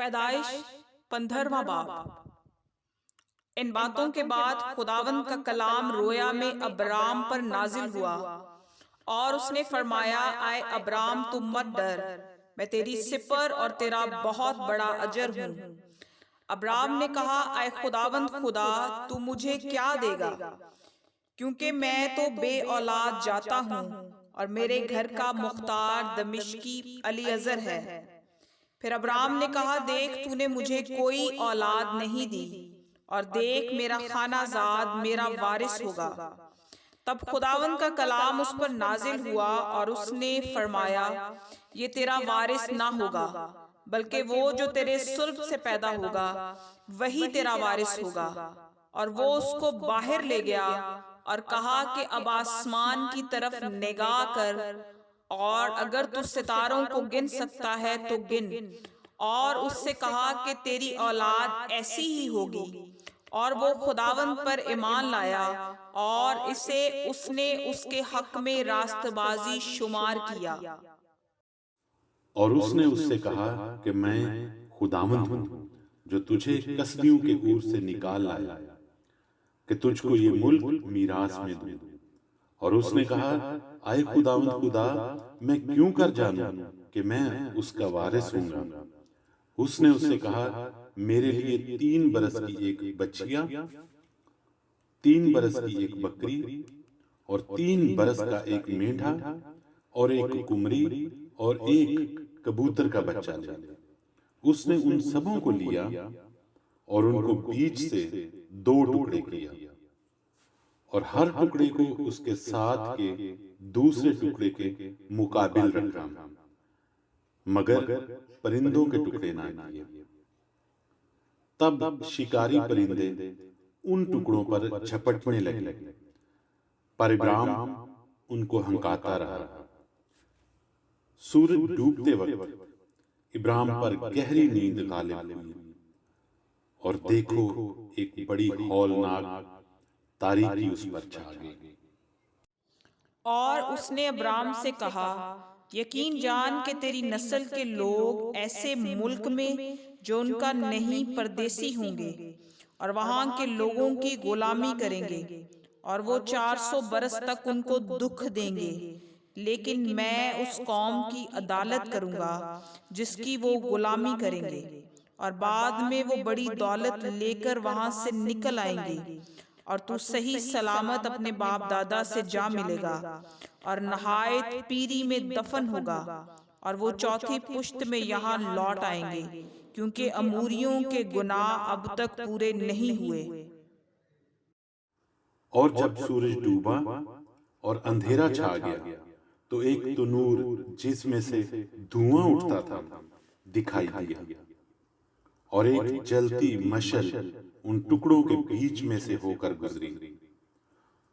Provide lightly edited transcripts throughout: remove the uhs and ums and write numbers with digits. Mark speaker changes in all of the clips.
Speaker 1: پیدائش 15واں باب۔ ان باتوں کے بعد خداوند کا کلام رویا میں ابرام پر نازل ہوا اور اس نے فرمایا، اے ابرام تم مت ڈر، میں تیری سپر اور تیرا بہت بڑا اجر ہوں۔ ابرام نے کہا، اے خداوند خدا، تو مجھے کیا دے گا؟ کیونکہ میں تو بے اولاد جاتا ہوں اور میرے گھر کا مختار دمشقی الیعزر ہے۔ پھر ابرام نے کہا، دیکھ تو نے مجھے کوئی اولاد نہیں دی، اور دیکھ میرا خانہ زاد میرا وارث ہوگا۔ تب خداوند کا کلام اس پر نازل ہوا اور اس نے فرمایا، یہ تیرا وارث نہ ہوگا، بلکہ وہ جو تیرے صلب سے پیدا ہوگا وہی تیرا وارث ہوگا۔ اور وہ اس کو باہر لے گیا اور کہا کہ اب آسمان کی طرف نگاہ کر، اور اگر تو ستاروں کو گن سکتا ہے تو گن۔ اور اس سے کہا کہ تیری اولاد ایسی ہی ہوگی۔ اور وہ خداوند پر ایمان لایا، اور اسے اس نے اس کے حق میں راست بازی شمار کیا۔
Speaker 2: اور اس نے اس سے کہا کہ میں خداوند ہوں جو تجھے کسدیوں کے اور سے نکال لایا کہ تجھ کو یہ ملک میراث میں دوں۔ اور اس نے کہا، اے خداوند خدا، میں کیوں کر جانوں کہ میں اس کا وارث ہوں گا؟ اس نے اس سے کہا، میرے لیے 3 برس کی ایک بچیا، 3 برس کی ایک بکری، اور 3 برس کا ایک مینڈھا، اور ایک کمری، اور ایک کبوتر کا بچہ لے۔ اس نے ان سبوں کو لیا اور ان کو بیچ سے 2 ٹکڑے کیا، اور ہر ٹکڑے کو اس کے ساتھ کے دوسرے ٹکڑے کے مقابل رکھا، مگر پرندوں کے ٹکڑے نہ کیے۔ تب شکاری پرندے ان ٹکڑوں پر جھپٹنے لگے، پر ابرام ان کو ہنکاتا رہا۔ سورج ڈوبتے وقت ابرام پر گہری نیند غالب ہوئی، اور دیکھو ایک بڑی ہولناک تاریکی اس پر چھا گئی۔
Speaker 1: اور اس نے ابرام سے کہا، یقین جان کہ تیری نسل کے لوگ ایسے ملک میں جو ان کا نہیں پردیسی ہوں گے، اور وہاں کے لوگوں کی غلامی کریں گے، اور وہ 400 برس تک ان کو دکھ دیں گے۔ لیکن میں اس قوم کی عدالت کروں گا جس کی وہ غلامی کریں گے، اور بعد میں وہ بڑی دولت لے کر وہاں سے نکل آئیں گے، اور تو صحیح سلامت اپنے باپ دادا سے جا ملے گا، اور نہایت پیری میں دفن ہوگا، اور وہ چوتھی پشت میں یہاں لوٹ آئیں گے، کیونکہ اموریوں کے گناہ اب تک پورے نہیں ہوئے۔
Speaker 2: اور جب سورج ڈوبا اور اندھیرا چھا گیا تو ایک تنور جس میں سے دھواں اٹھتا تھا دکھائی دیا، اور ایک جلتی مشعل ان ٹکڑوں کے بیچ میں سے ہو کر گزری۔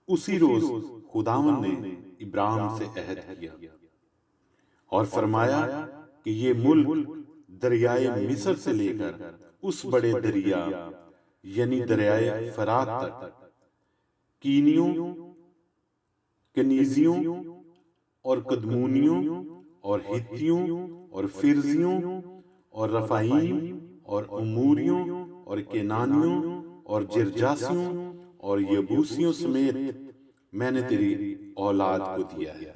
Speaker 2: اسی روز خداوند نے ابرام سے عہد کیا اور فرمایا کہ یہ ملک دریائے مصر سے لے کر اس بڑے دریا یعنی دریائے فرات تک، کینیوں، کنیزیوں اور کدمونیوں اور ہتیوں اور فرزیوں اور رفائیم اور اموریوں اور کینانیوں اور جرجاسیوں اور یبوسیوں سمیت میں نے تیری اولاد کو دیا ہے۔